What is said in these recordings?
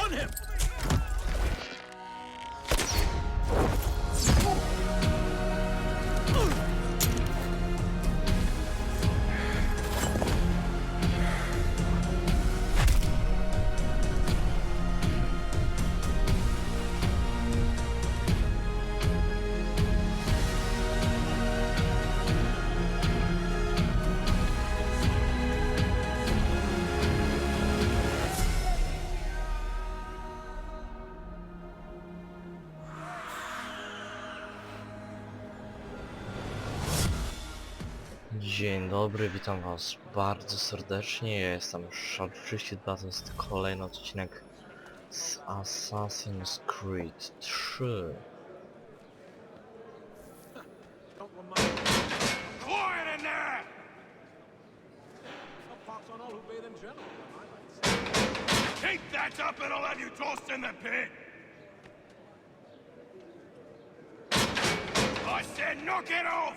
On him! Dzień dobry, witam was bardzo serdecznie. Ja jestem już 42, to jest kolejny odcinek z Assassin's Creed 3. Quiet in there! Keep that up and I'll have you tossed in the pit! I said knock it off!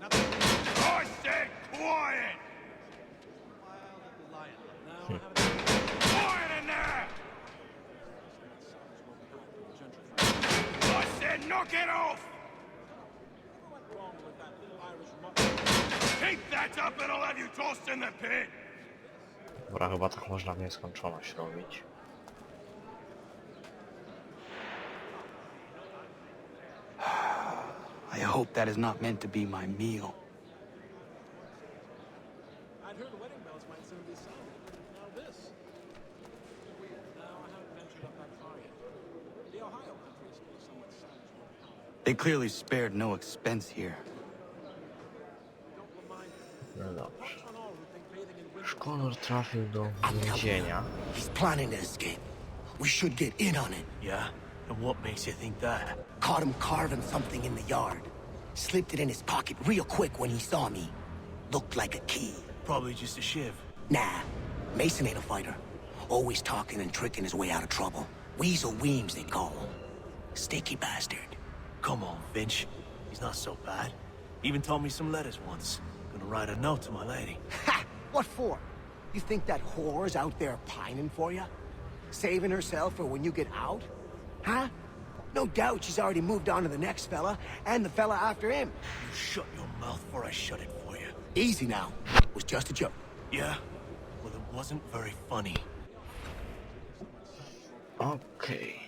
I said quiet! Quiet in there! I said knock it off! Keep that up and I'll have you tossed in the pit! Dobra, chyba tak można w nieskończoność robić. I hope that is not meant to be my meal. I'd heard wedding bells might soon be sounding. Now this. No, I haven't ventured up that far yet. The Ohio country is still somewhat savage. They clearly spared no expense here. No dobrze. Szkolar trafił do więzienia. He's planning to escape. We should get in on it. Yeah? And what makes you think that? Caught him carving something in the yard. Slipped it in his pocket real quick when he saw me. Looked like a key. Probably just a shiv. Nah, Mason ain't a fighter. Always talking and tricking his way out of trouble. Weasel Weems, they call him. Sticky bastard. Come on, Finch. He's not so bad. Even told me some letters once. Gonna write a note to my lady. Ha! What for? You think that whore's out there pining for you? Saving herself for when you get out? Huh? No doubt she's already moved on to the next fella, and the fella after him. You shut your mouth or I shut it for you. Easy now. Was just a joke. Yeah? Well, it wasn't very funny. Okej.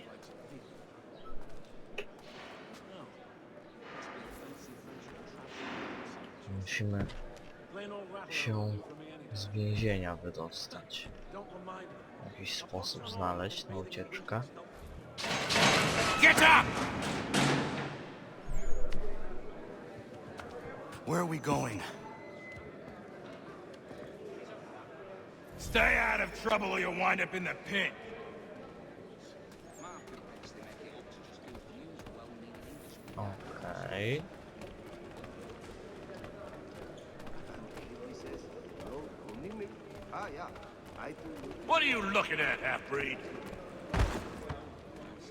Musimy się z więzienia wydostać. Jakiś sposób znaleźć na ucieczkę. Get up! Where are we going? Stay out of trouble or you'll wind up in the pit. Okej. What are you looking at, half-breed?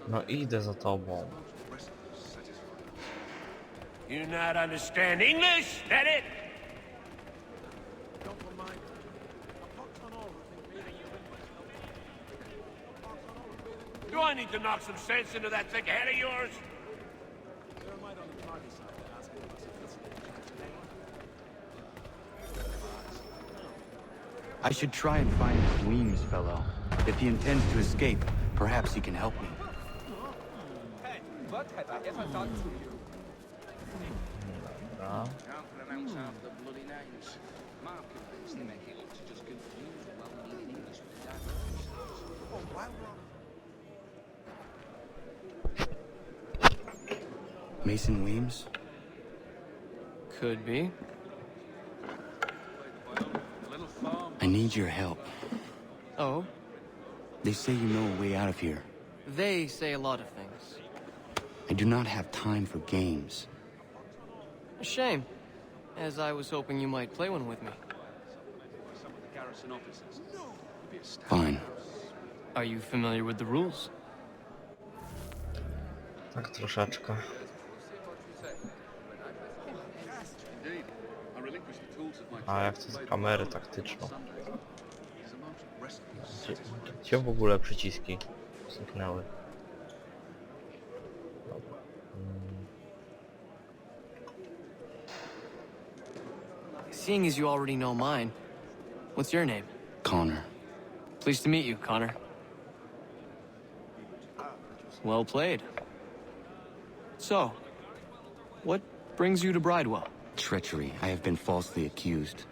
No idę za tobą. You not understand English? That it? Do I need to knock some sense into that thick head of yours? I should try and find this Weems fellow. If he intends to escape, perhaps he can help me. Dobra. Mason Weems? Could be. I need your help. Oh? They say you know a way out of here. They say a lot of things. I do not have time for games. A shame, as I was hoping you might play one with me. Fine. Are you familiar with the rules? Tak troszeczkę. A ja chcę kamerę taktyczną. Gdzie w ogóle przyciski zniknęły? Dobra. Seeing as you already know mine, what's your name? Connor. Pleased to meet you, Connor. Well played. So, what brings you to Bridewell? Treachery. I have been falsely accused.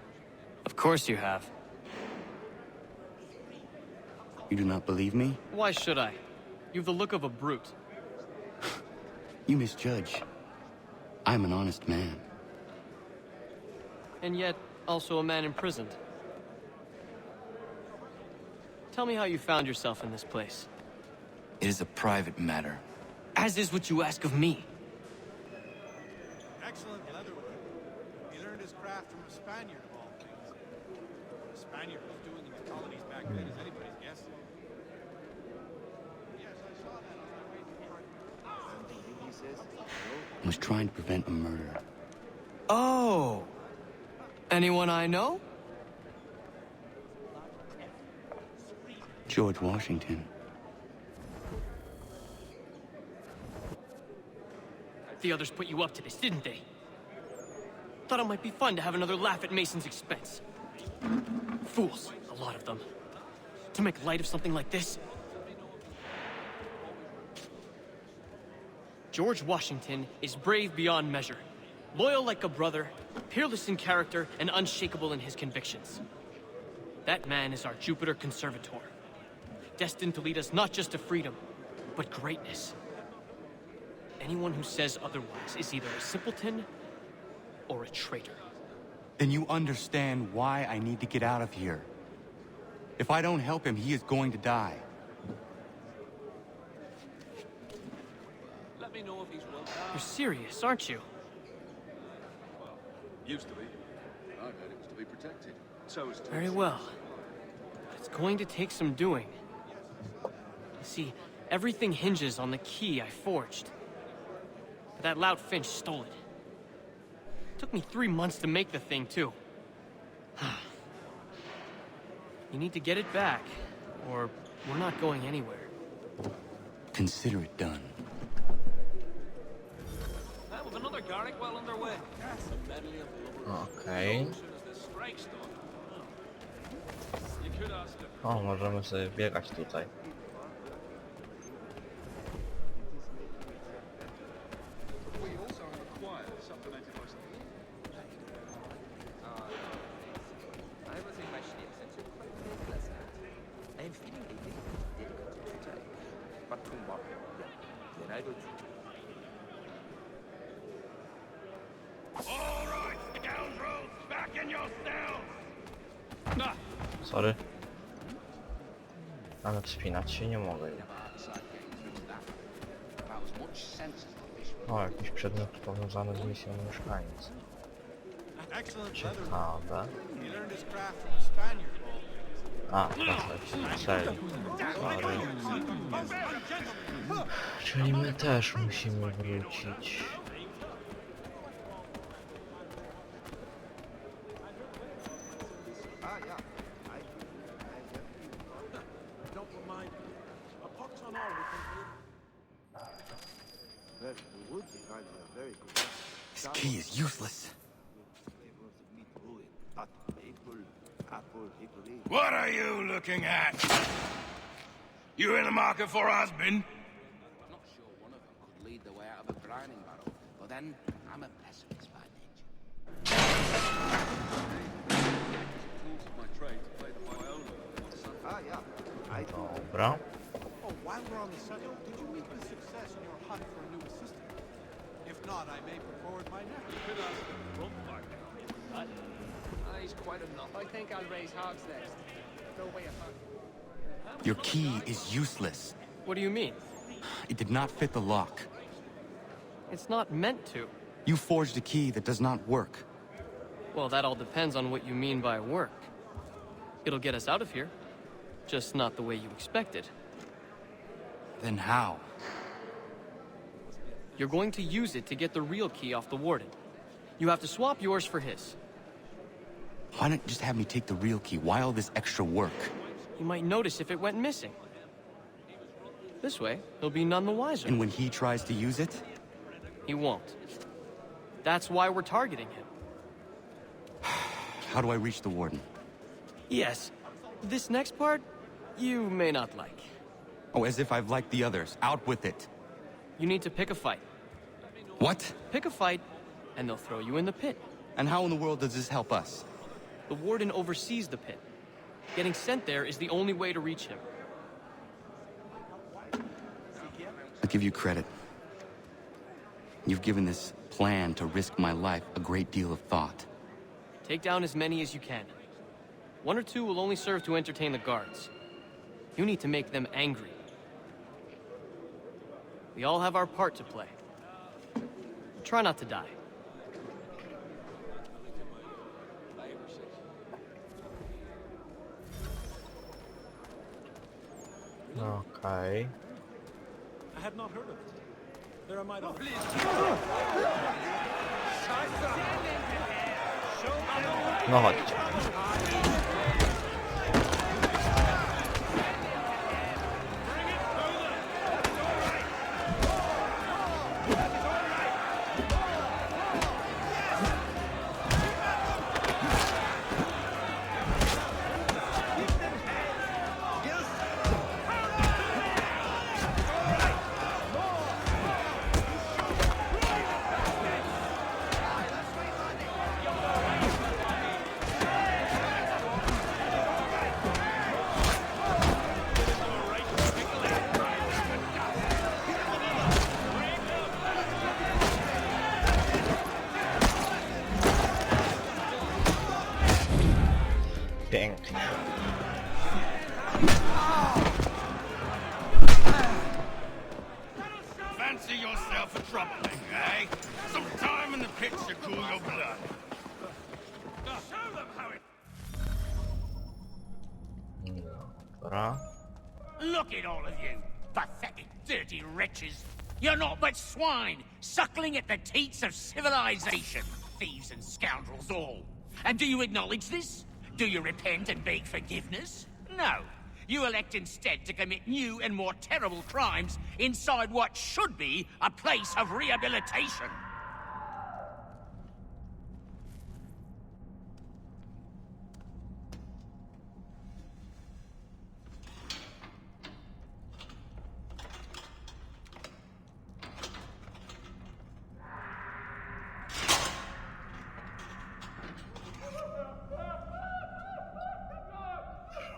Of course you have. You do not believe me? Why should I? You've the look of a brute. You misjudge. I'm an honest man. And yet, also a man imprisoned. Tell me how you found yourself in this place. It is a private matter. As is what you ask of me. Excellent leatherwork. He learned his craft from a Spaniard of all things. What a Spaniard was doing in the colonies back then is anybody's guess. Yes, I saw that on my way to I was trying to prevent a murder. Oh! Anyone I know? George Washington. The others put you up to this, didn't they? Thought it might be fun to have another laugh at Mason's expense. Fools, a lot of them. To make light of something like this. George Washington is brave beyond measure. Loyal like a brother, peerless in character, and unshakable in his convictions. That man is our Jupiter Conservator. Destined to lead us not just to freedom, but greatness. Anyone who says otherwise is either a simpleton or a traitor. Then you understand why I need to get out of here. If I don't help him, he is going to die. Let me know if he's well. You're serious, aren't you? Used to be. I heard it was to be protected. So is Very well. But it's going to take some doing. You see, everything hinges on the key I forged. But that lout Finch stole it. Took me 3 months to make the thing, too. You need to get it back, or we're not going anywhere. Consider it done. That was another Garrick well underway. Okej. O, możemy sobie biegać tutaj. We also require supplemented by I am feeling a little difficult today, but tomorrow, then I will see. All right, scoundrels, back in your cells. Sorry. Ale wspinać się nie mogę. O, jakiś przedmiot powiązany z misją mieszkaniec. Excellent Ciekawe. He learned his craft from a Spaniard of all things. A, to cel. Sorry. Czyli my też musimy wrócić. Don't remind me. A pox on all we can This key is useless. What are you looking at? You in the market for a husband? Not sure one of them could lead the way out of a brining barrel, but then I'm a pessimist by nature. tools of my trade to play the violin. Dobra. Oh, while we're on the subject, did you meet with success in your hunt for a new assistant? If not, I may put forward my nephew. You could ask the front back now. He's quite enough. I think I'll raise hogs next. Go away a hog. Your key is useless. What do you mean? It did not fit the lock. It's not meant to. You forged a key that does not work. Well, that all depends on what you mean by work. It'll get us out of here. Just not the way you expected. Then how? You're going to use it to get the real key off the warden. You have to swap yours for his. Why not just have me take the real key? Why all this extra work? he might notice if it went missing. This way, he'll be none the wiser. And when he tries to use it? He won't. That's why we're targeting him. How do I reach the warden? Yes, this next part, you may not like. Oh, as if I've liked the others. Out with it. You need to pick a fight. What? Pick a fight, and they'll throw you in the pit. And how in the world does this help us? The warden oversees the pit. Getting sent there is the only way to reach him. I'll give you credit. You've given this plan to risk my life a great deal of thought. Take down as many as you can. 1 or 2 will only serve to entertain the guards. You need to make them angry. We all have our part to play. Try not to die. Okej. I had not heard of it. There are my daughters. No chodźcie. Pięknie. Fancy yourself a troublemaker, eh? Some time in the pits to cool your blood. Show them how it... Dobra. Look at all of you, pathetic, dirty wretches. You're not but swine, suckling at the teats of civilization. Thieves and scoundrels all. And do you acknowledge this? Do you repent and beg forgiveness? No. You elect instead to commit new and more terrible crimes inside what should be a place of rehabilitation.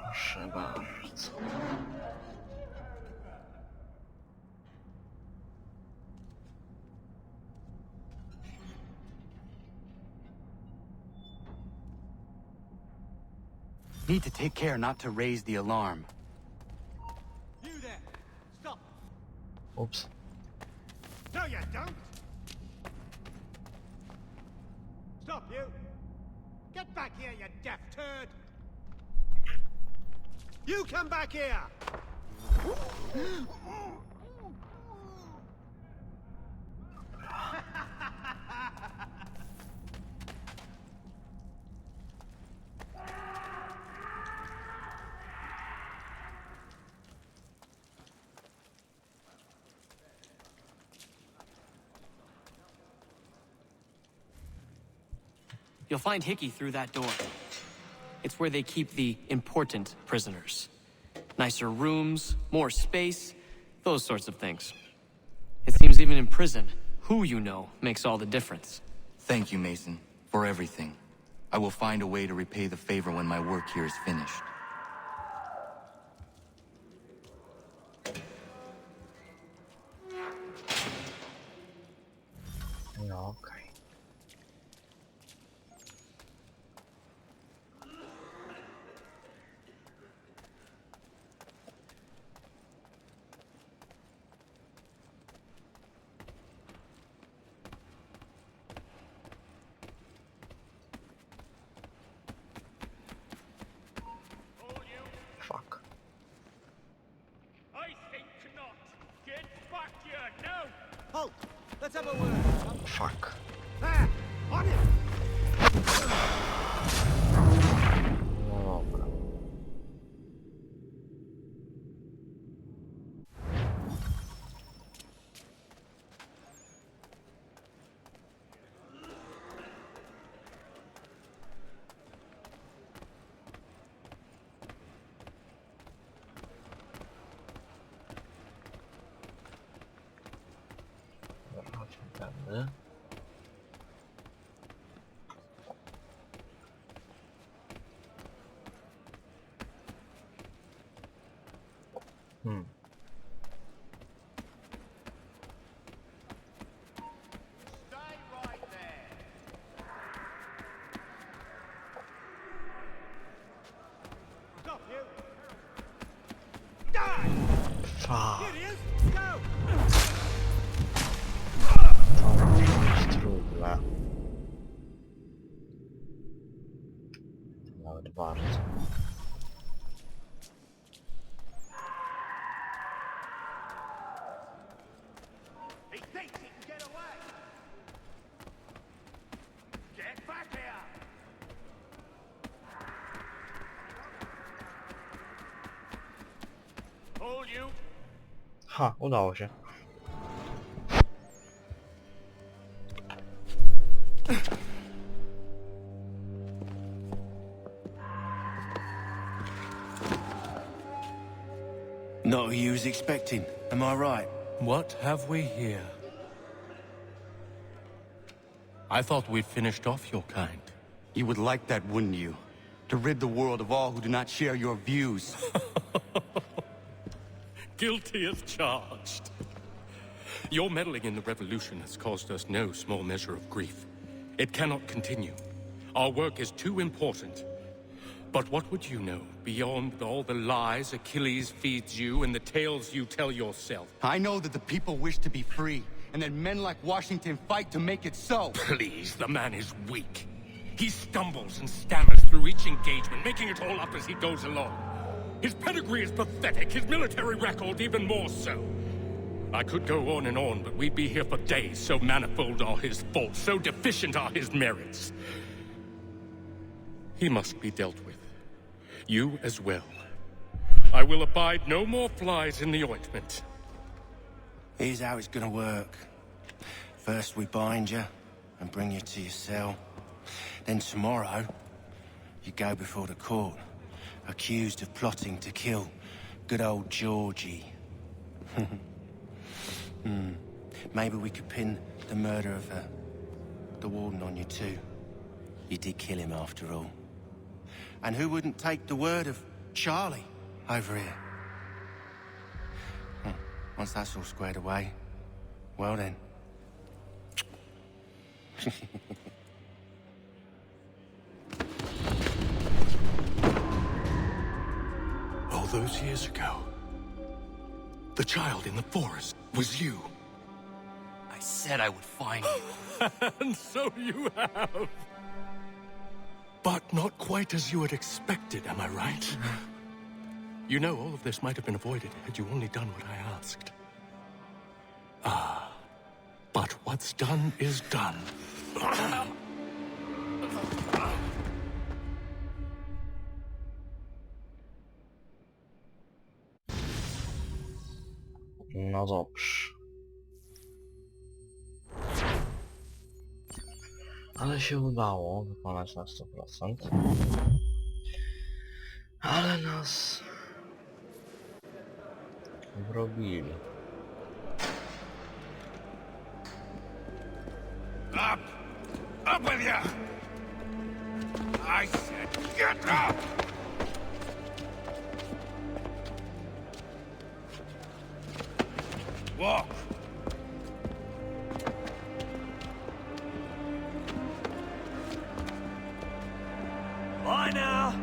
Proszę bardzo. Need to take care not to raise the alarm. You there! Stop! Ups. No, you don't! Stop, you! Get back here, you deaf turd! You come back here! You'll find Hickey through that door. It's where they keep the important prisoners. Nicer rooms, more space, those sorts of things. It seems even in prison, who you know makes all the difference. Thank you, Mason, for everything. I will find a way to repay the favor when my work here is finished. No, okej. Fuck. I think not. Get back here now! Halt! Let's have a word! Fuck. There! On it! No dobra. Tędy. Fuck. To może być trudne. Nawet bardzo. He thinks he can get away. Get back here. Hold you. Ha, udało się. Not who you was expecting, am I right? What have we here? I thought we'd finished off your kind. You would like that, wouldn't you? To rid the world of all who do not share your views. Guilty as charged. Your meddling in the revolution has caused us no small measure of grief. It cannot continue. Our work is too important. But what would you know beyond all the lies Achilles feeds you and the tales you tell yourself? I know that the people wish to be free, and that men like Washington fight to make it so. Please, the man is weak. He stumbles and stammers through each engagement, making it all up as he goes along. His pedigree is pathetic, his military record even more so. I could go on, but we'd be here for days, so manifold are his faults, so deficient are his merits. He must be dealt with. You as well. I will abide no more flies in the ointment. Here's how it's gonna work. First we bind you and bring you to your cell. Then tomorrow, you go before the court, accused of plotting to kill good old Georgie. Maybe we could pin the murder of the warden on you too. You did kill him after all. And who wouldn't take the word of Charlie over here? Once that's all squared away, well then. All those years ago, the child in the forest was you. I said I would find you. And so you have. But not quite as you had expected, am I right? You know, all of this might have been avoided had you only done what I asked. Ah, but what's done is done. No dobrze. Ale się udało wykonać na 100%. Ale nas wrobili. Up! Up with you! I said get up! Walk! Bye now.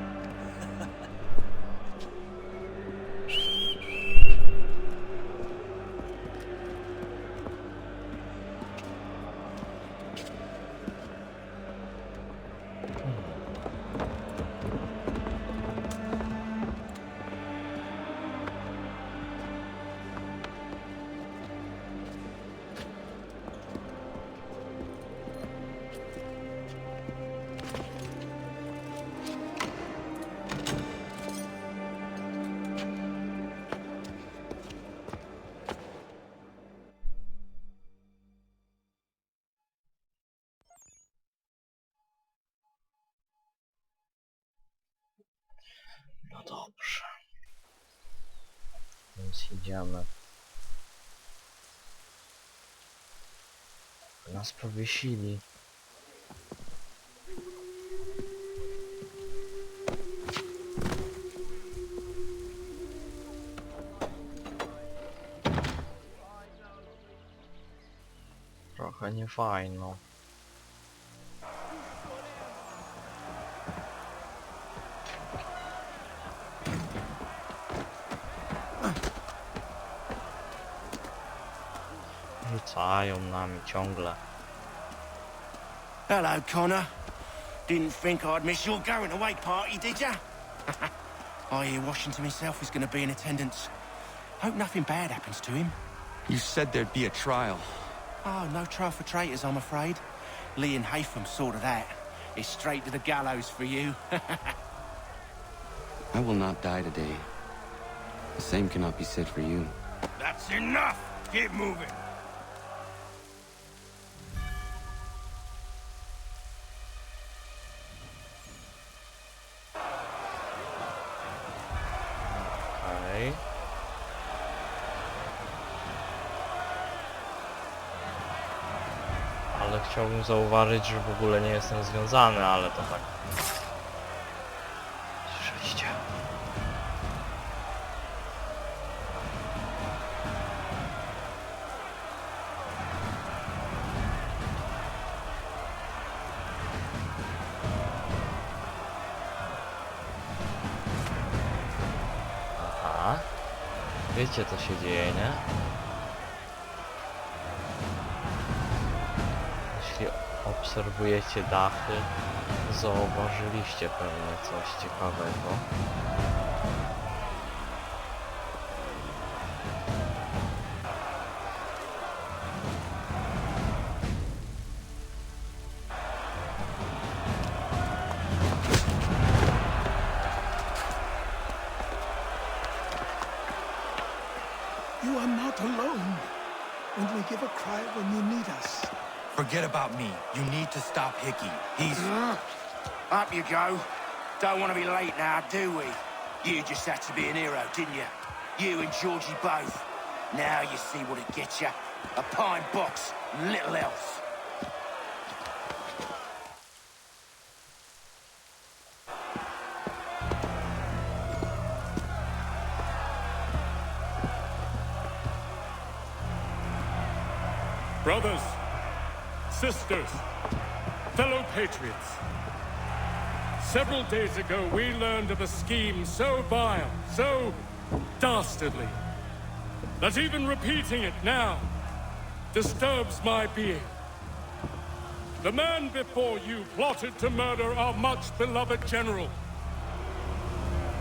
No dobrze. Więc idziemy. Nas powiesili. Trochę niefajno. Rzucają nami ciągle. Hello, Connor. Didn't think I'd miss your going away party, did ya? I hear Washington himself is going to be in attendance. Hope nothing bad happens to him. You said there'd be a trial. Oh, no trial for traitors, I'm afraid. Lee and Haytham sorted that. It's straight to the gallows for you. I will not die today. The same cannot be said for you. That's enough! Keep moving! Okej. Ale chciałbym zauważyć, że w ogóle nie jestem związany, ale to tak. Słyszeliście? Aha. Wiecie, co się dzieje, nie? Jeśli obserwujecie dachy, zauważyliście pewnie coś ciekawego. You are not alone. Only give a cry when you need us. Forget about me. You need to stop Hickey. He's... Up you go. Don't want to be late now, do we? You just had to be an hero, didn't you? You and Georgie both. Now you see what it gets you. A pine box, and little else. Brothers, sisters, fellow patriots. Several days ago, we learned of a scheme so vile, so dastardly, that even repeating it now disturbs my being. The man before you plotted to murder our much-beloved general.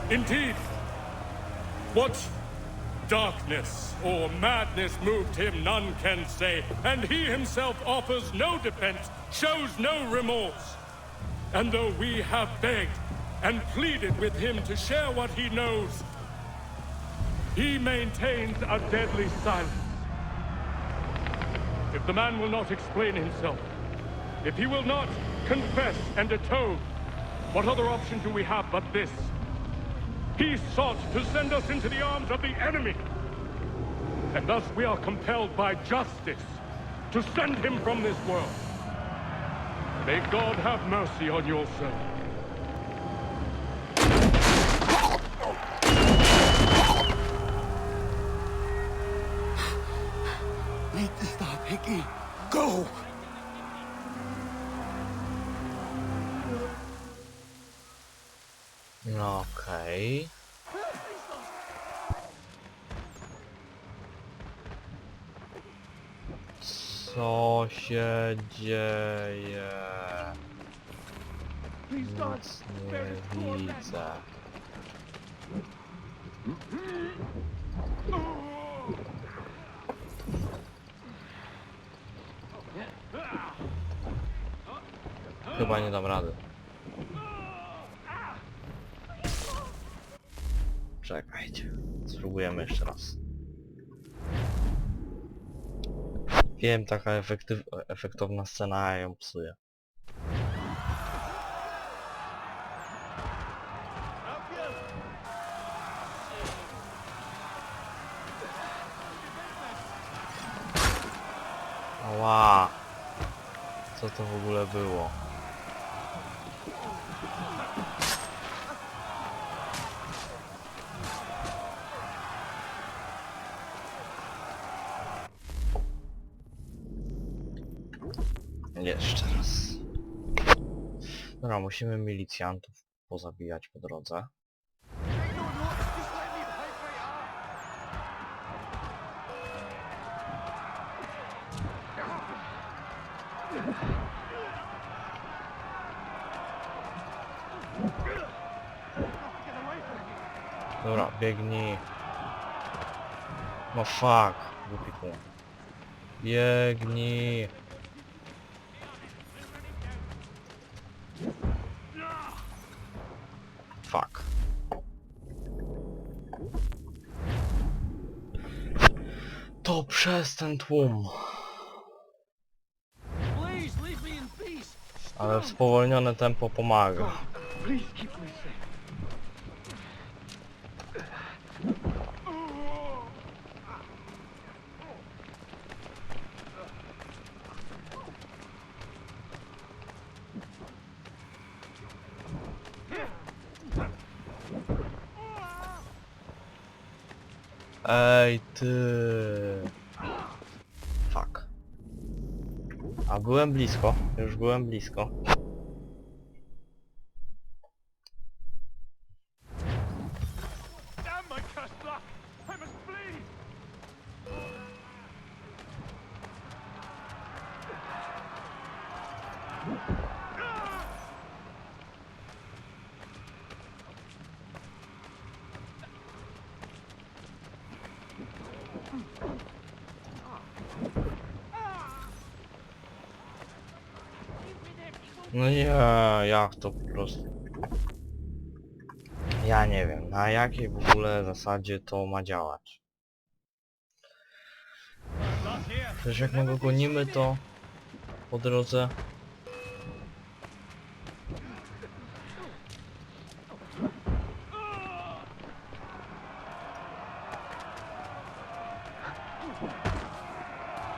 Indeed, what darkness or madness moved him, none can say, and he himself offers no defense, shows no remorse. And though we have begged and pleaded with him to share what he knows, he maintains a deadly silence. If the man will not explain himself, if he will not confess and atone, what other option do we have but this? He sought to send us into the arms of the enemy. And thus we are compelled by justice to send him from this world. May God have mercy on your soul. Need to stop Hickey. Go! No okej. Co się dzieje? Nic nie widzę. Chyba nie dam rady. Czekajcie, spróbujemy jeszcze raz. Wiem, taka efektowna scena, ja ją psuję. Ała! Co to w ogóle było? Jeszcze raz. Dobra, musimy milicjantów pozabijać po drodze. Dobra, biegnij. No fuck, głupi pół. Biegnij. Fuck. To przez ten tłum. Ale spowolnione tempo pomaga. Ej ty. Fuck. A byłem blisko, już byłem blisko. No nie, jak to po prostu... Ja nie wiem, na jakiej w ogóle zasadzie to ma działać. Przecież jak my go gonimy, to po drodze...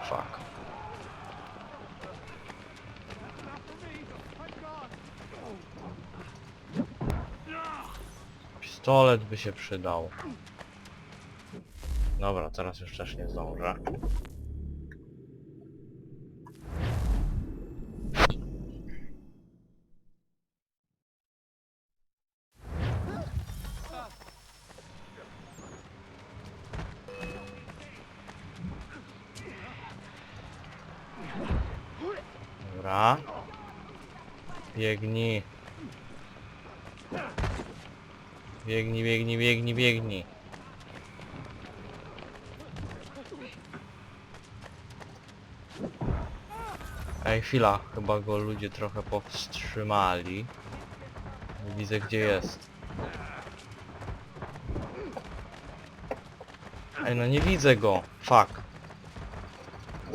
Fuck. Pistolet by się przydał. Dobra, teraz już też nie zdążę. Dobra. Biegnij. Biegnij, biegnij, biegnij, biegnij. Ej, chwila, chyba go ludzie trochę powstrzymali. Nie widzę, gdzie jest. Ej, no nie widzę go. Fuck.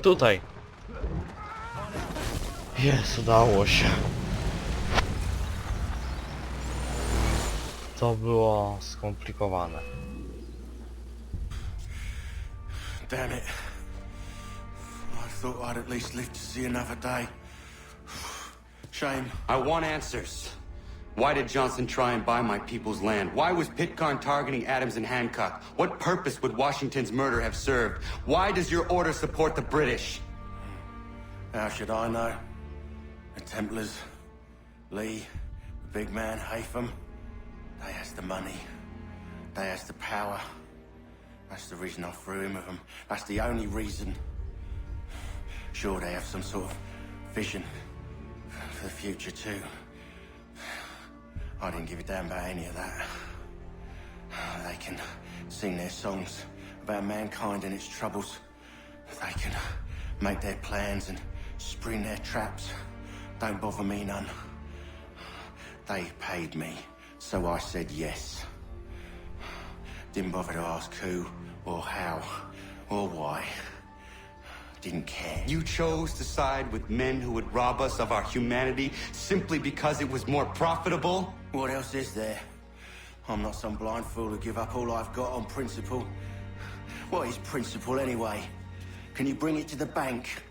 Tutaj. Jest, udało się. To było skomplikowane. Damn it. I thought I'd at least live to see another day. Shame. I want answers. Why did Johnson try and buy my people's land? Why was Pitcairn targeting Adams and Hancock? What purpose would Washington's murder have served? Why does your order support the British? How should I know? The Templars, Lee, the big man, Haytham. They has the money. They has the power. That's the reason I threw in with them. That's the only reason. Sure, they have some sort of vision for the future too. I didn't give a damn about any of that. They can sing their songs about mankind and its troubles. They can make their plans and spring their traps. Don't bother me none. They paid me, so I said yes. Didn't bother to ask who, or how, or why. Didn't care. You chose to side with men who would rob us of our humanity simply because it was more profitable? What else is there? I'm not some blind fool to give up all I've got on principle. What is principle anyway? Can you bring it to the bank?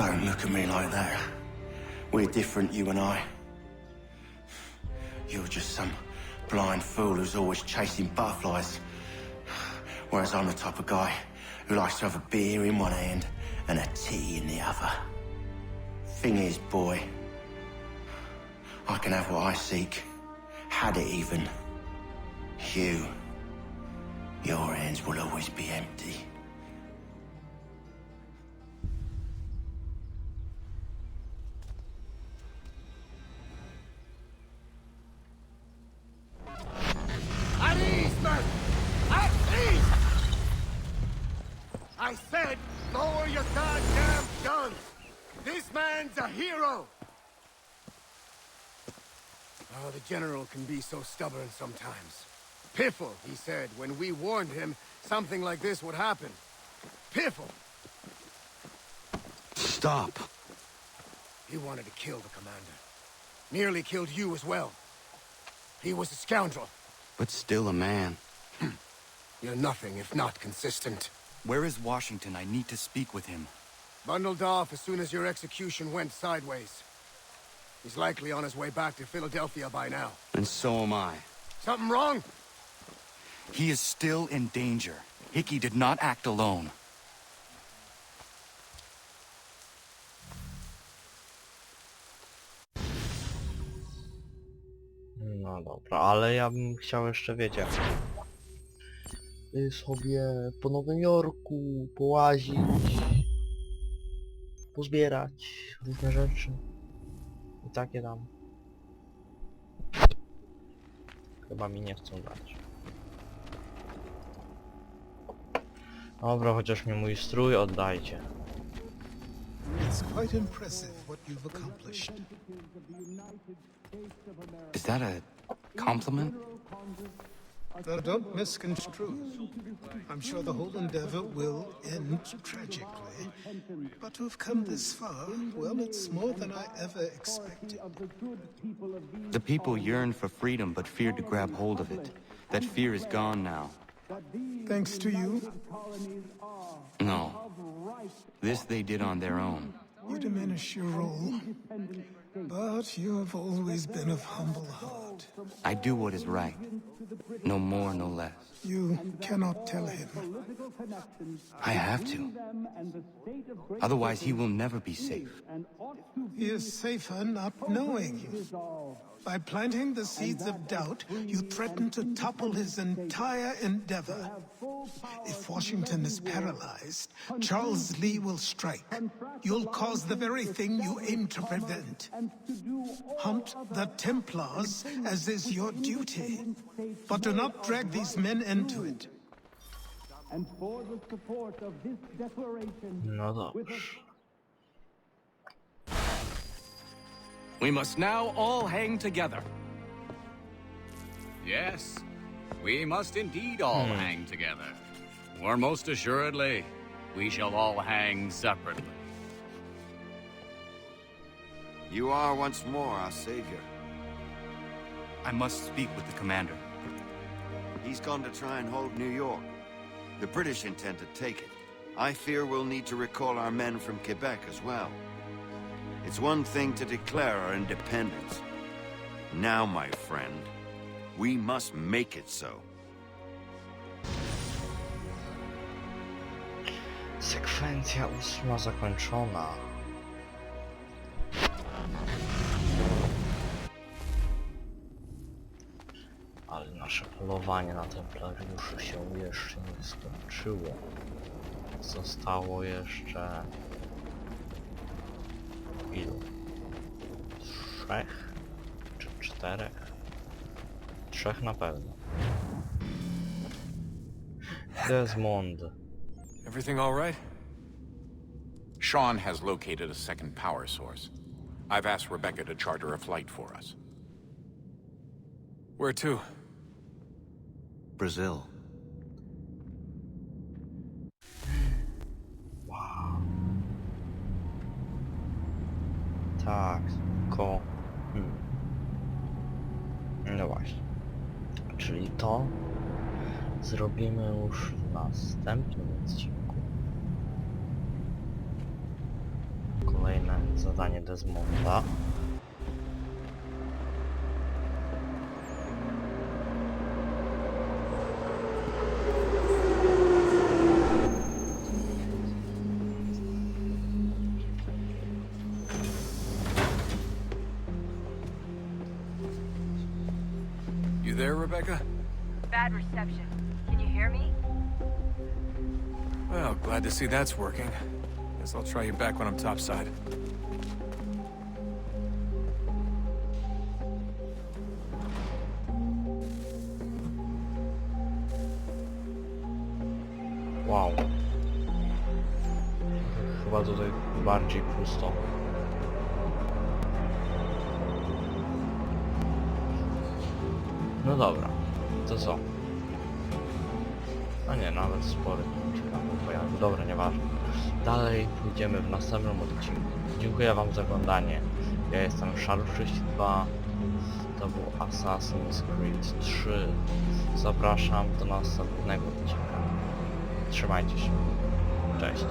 Don't look at me like that. We're different, you and I. You're just some blind fool who's always chasing butterflies. Whereas I'm the type of guy who likes to have a beer in one hand and a tea in the other. Thing is, boy, I can have what I seek. Had it even. Your hands will always be empty. At ease, men! At ease! I said, lower your goddamn guns! This man's a hero! Oh, the General can be so stubborn sometimes. Piffle, he said, when we warned him something like this would happen. Piffle! Stop. He wanted to kill the commander. Nearly killed you as well. He was a scoundrel. But still a man. You're nothing if not consistent. Where is Washington? I need to speak with him. Bundled off as soon as your execution went sideways. He's likely on his way back to Philadelphia by now. And so am I. Something wrong? He is still in danger. Hickey did not act alone. No dobra, ale ja bym chciał jeszcze, wiecie, sobie po Nowym Jorku połazić, pozbierać różne rzeczy i takie tam. Chyba mi nie chcą dać. Dobra, chociaż mi mój strój oddajcie. It's quite impressive what you've accomplished. Is that a compliment? Now, don't misconstrue. I'm sure the whole endeavor will end tragically. But to have come this far, well, it's more than I ever expected. The people yearned for freedom but feared to grab hold of it. That fear is gone now. Thanks to you. No. This they did on their own. You diminish your role. But you have always been of humble heart. I do what is right. No more, no less. You cannot tell him. I have to. Otherwise, he will never be safe. He is safer not knowing. By planting the seeds of doubt, you threaten to topple his entire endeavor. If Washington is paralyzed, Charles Lee will strike. You'll cause the very thing you aim to prevent. Hunt the Templars, as is your duty. But do not drag these men into it. No dobrze. We must now all hang together. Yes, we must indeed all hang together. Or most assuredly, we shall all hang separately. You are once more our savior. I must speak with the commander. He's gone to try and hold New York. The British intend to take it. I fear we'll need to recall our men from Quebec as well. It's one thing to declare our independence. Now, my friend, we must make it so. Sekwencja 8 zakończona. Ale nasze polowanie na templariuszy się jeszcze nie skończyło. Zostało jeszcze... ilu? 3 czy 4? 3 na pewno. Desmond. Everything all right? Sean has located a second power source. I've asked Rebecca to charter a flight for us. Where to? Brazil. Wow. Tak, tylko... No właśnie. Czyli to zrobimy już w następnym odcinku. kolejne zadanie Desmonda. You there, Rebecca? Bad reception. Can you hear me? Well, glad to see that's working. Guess I'll try you back when I'm topside. Wow. Chyba tutaj bardziej pusto. No dobra, to co? A nie, nawet spory ciekawy pojawił. Dobra, nieważne. Dalej pójdziemy w następnym odcinku. Dziękuję wam za oglądanie. Ja jestem Shadow42. To był Assassin's Creed 3. Zapraszam do następnego odcinka. Trzymajcie się. Cześć.